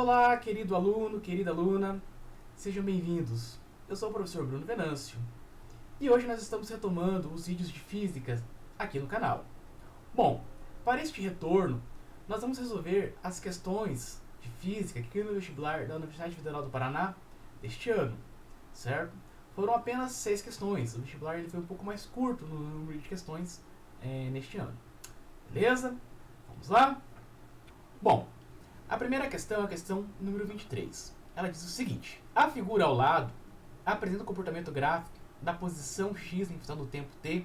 Olá, querido aluno, querida aluna, sejam bem-vindos. Eu sou o professor Bruno Venâncio e hoje nós estamos retomando os vídeos de física aqui no canal. Bom, para este retorno, nós vamos resolver as questões de física aqui no vestibular da Universidade Federal do Paraná deste ano, certo? Foram apenas 6 questões, o vestibular ele foi um pouco mais curto no número de questões neste ano. Beleza? Vamos lá? Bom, a primeira questão é a questão número 23. Ela diz o seguinte: a figura ao lado apresenta o comportamento gráfico da posição x em função do tempo t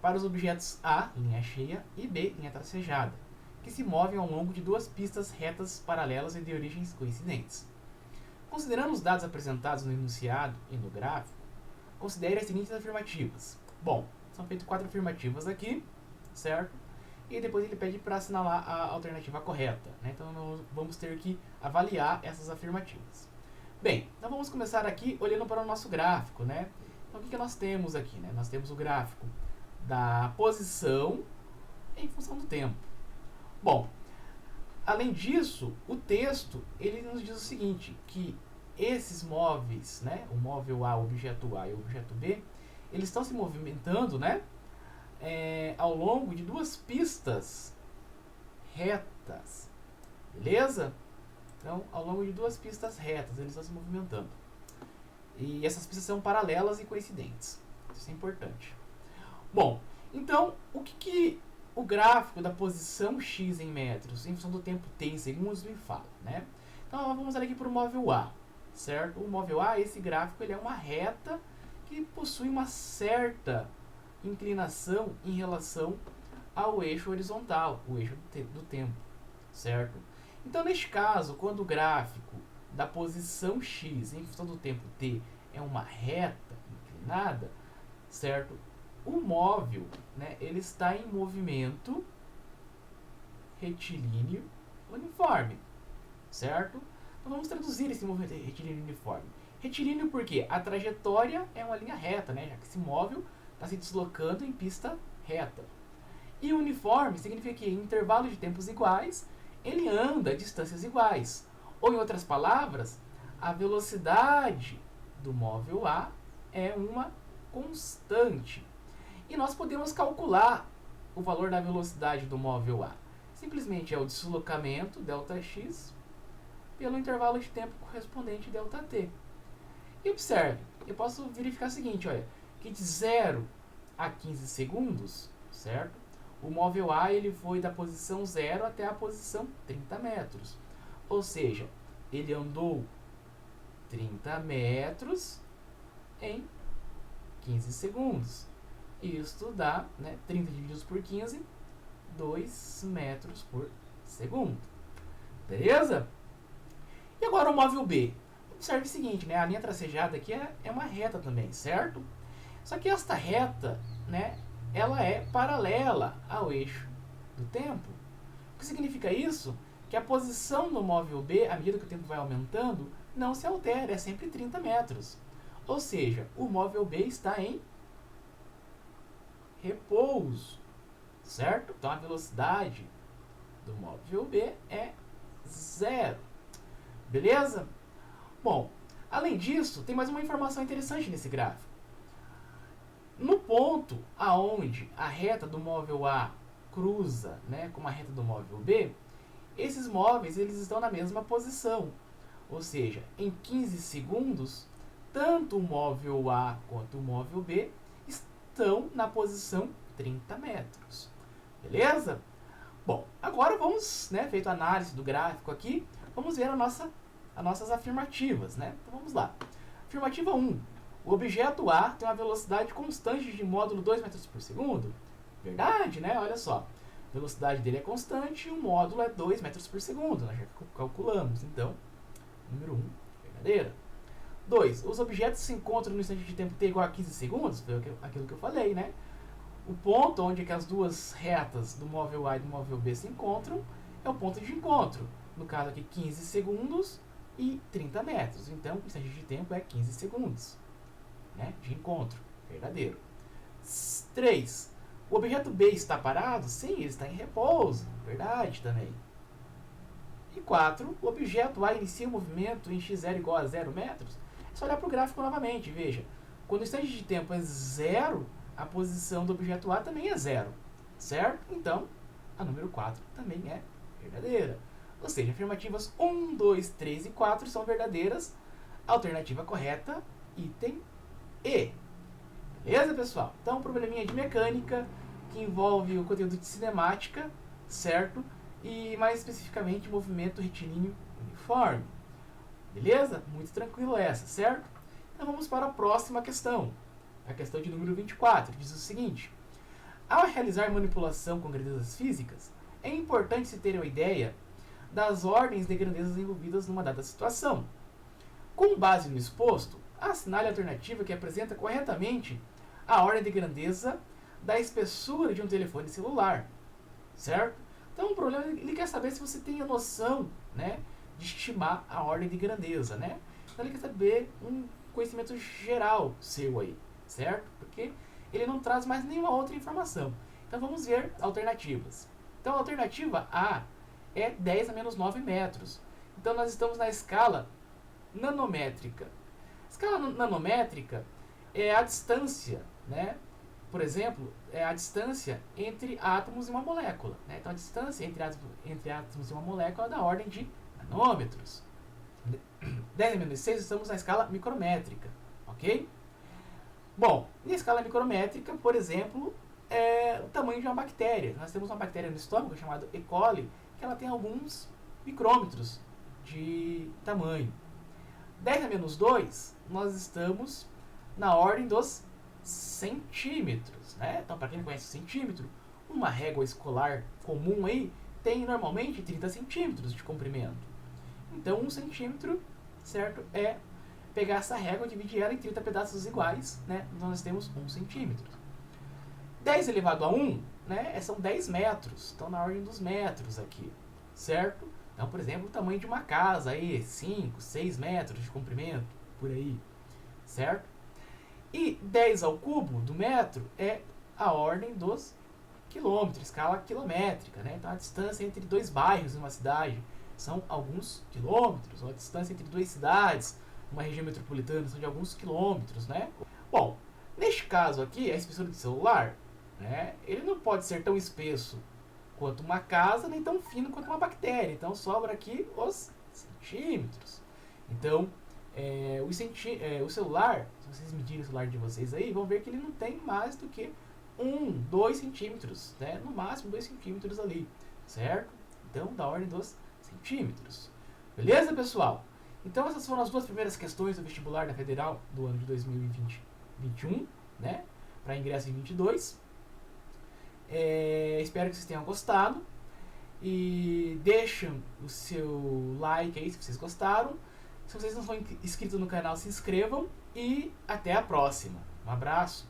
para os objetos A, linha cheia, e B, linha tracejada, que se movem ao longo de duas pistas retas paralelas e de origens coincidentes. Considerando os dados apresentados no enunciado e no gráfico, considere as seguintes afirmativas. Bom, são feitas 4 afirmativas aqui, certo? E depois ele pede para assinalar a alternativa correta, né? Então nós vamos ter que avaliar essas afirmativas. Bem, então vamos começar aqui olhando para o nosso gráfico, né? Então o que nós temos aqui, né? Nós temos o gráfico da posição em função do tempo. Bom, além disso, o texto ele nos diz o seguinte, que esses móveis, né? O móvel A, o objeto A e o objeto B, eles estão se movimentando, né? Ao longo de duas pistas retas, beleza? Então, ao longo de duas pistas retas, eles estão se movimentando. E essas pistas são paralelas e coincidentes. Isso é importante. Bom, então, o que o gráfico da posição x em metros, em função do tempo t em segundos, me fala, né? Então, vamos olhar aqui para o móvel A, certo? O móvel A, esse gráfico, ele é uma reta que possui uma certa inclinação em relação ao eixo horizontal, o eixo do tempo, certo? Então, neste caso, quando o gráfico da posição x em função do tempo t é uma reta inclinada, certo? O móvel, né, ele está em movimento retilíneo uniforme, certo? Então, vamos traduzir esse movimento retilíneo uniforme. Retilíneo porque a trajetória é uma linha reta, né, já que esse móvel está se deslocando em pista reta. E uniforme significa que em intervalos de tempos iguais, ele anda a distâncias iguais. Ou, em outras palavras, a velocidade do móvel A é uma constante. E nós podemos calcular o valor da velocidade do móvel A. Simplesmente é o deslocamento, ΔX, pelo intervalo de tempo correspondente, ΔT. E observe, eu posso verificar o seguinte, olha, que de 0 a 15 segundos, certo? O móvel A ele foi da posição 0 até a posição 30 metros. Ou seja, ele andou 30 metros em 15 segundos. Isto dá, né, 30 divididos por 15, 2 metros por segundo. Beleza? E agora o móvel B. Observe o seguinte, né, a linha tracejada aqui é uma reta também, certo? Só que esta reta, né, ela é paralela ao eixo do tempo. O que significa isso? Que a posição do móvel B, à medida que o tempo vai aumentando, não se altera, é sempre 30 metros. Ou seja, o móvel B está em repouso, certo? Então a velocidade do móvel B é 0. Beleza? Bom, além disso, tem mais uma informação interessante nesse gráfico. No ponto aonde a reta do móvel A cruza, né, com a reta do móvel B, esses móveis eles estão na mesma posição. Ou seja, em 15 segundos, tanto o móvel A quanto o móvel B estão na posição 30 metros. Beleza? Bom, agora vamos, né, feito a análise do gráfico aqui, vamos ver as nossas afirmativas, né? Então vamos lá. Afirmativa 1. O objeto A tem uma velocidade constante de módulo 2 metros por segundo. Verdade, né? Olha só. A velocidade dele é constante e o módulo é 2 metros por segundo. Nós já calculamos. Então, número 1, verdadeira. 2. Os objetos se encontram no instante de tempo t igual a 15 segundos. Foi aquilo que eu falei, né? O ponto onde que as duas retas do móvel A e do móvel B se encontram é o ponto de encontro. No caso aqui, 15 segundos e 30 metros. Então, o instante de tempo é 15 segundos. Né, de encontro, verdadeiro. 3. O objeto B está parado? Sim, ele está em repouso, verdade também. E 4, o objeto A inicia o movimento em x0 igual a 0 metros. É só olhar para o gráfico novamente, veja. Quando o instante de tempo é 0, a posição do objeto A também é 0, certo? Então, a número 4 também é verdadeira. Ou seja, afirmativas 1, 2, 3 e 4 são verdadeiras. Alternativa correta, item E. Beleza, pessoal? Então, um probleminha de mecânica que envolve o conteúdo de cinemática, certo? E mais especificamente movimento retilíneo uniforme. Beleza? Muito tranquilo essa, certo? Então vamos para a próxima questão. A questão de número 24 diz o seguinte: ao realizar manipulação com grandezas físicas, é importante se ter uma ideia das ordens de grandezas envolvidas numa dada situação. Com base no exposto, assinale a alternativa que apresenta corretamente a ordem de grandeza da espessura de um telefone celular, certo? Então o problema, ele quer saber se você tem a noção, né, de estimar a ordem de grandeza, né? Então ele quer saber um conhecimento geral seu aí, certo? Porque ele não traz mais nenhuma outra informação. Então vamos ver alternativas. Então a alternativa A é 10 a menos 9 metros. Então nós estamos na escala nanométrica. A escala nanométrica é a distância, né? Por exemplo, é a distância entre átomos e uma molécula, né? Então a distância entre átomos e uma molécula é da ordem de nanômetros. 10 a menos 6 estamos na escala micrométrica, ok? Bom, na escala micrométrica, por exemplo, é o tamanho de uma bactéria. Nós temos uma bactéria no estômago chamada E. coli, que ela tem alguns micrômetros de tamanho. 10 a menos 2, nós estamos na ordem dos centímetros, né? Então, para quem não conhece o centímetro, uma régua escolar comum aí tem normalmente 30 centímetros de comprimento. Então, 1 centímetro, certo, é pegar essa régua e dividir ela em 30 pedaços iguais, né? Então, nós temos 1 centímetro. 10 elevado a 1, né, são 10 metros. Estão na ordem dos metros aqui, certo? Então, por exemplo, o tamanho de uma casa aí, 5, 6 metros de comprimento, por aí, certo? E 10 ao cubo do metro é a ordem dos quilômetros, escala quilométrica, né? Então, a distância entre dois bairros em uma cidade são alguns quilômetros, ou a distância entre duas cidades, uma região metropolitana, são de alguns quilômetros, né? Bom, neste caso aqui, a espessura do celular, né, ele não pode ser tão espesso quanto uma casa, nem tão fino quanto uma bactéria. Então, sobra aqui os centímetros. Então, o celular, se vocês medirem o celular de vocês aí, vão ver que ele não tem mais do que 2 centímetros, né? No máximo 2 centímetros ali, certo? Então, da ordem dos centímetros. Beleza, pessoal? Então, essas foram as duas primeiras questões do vestibular da Federal do ano de 2021, né? Para ingresso em 22. Espero que vocês tenham gostado. E deixem o seu like aí se vocês gostaram. Se vocês não são inscritos no canal, se inscrevam. E até a próxima. Um abraço.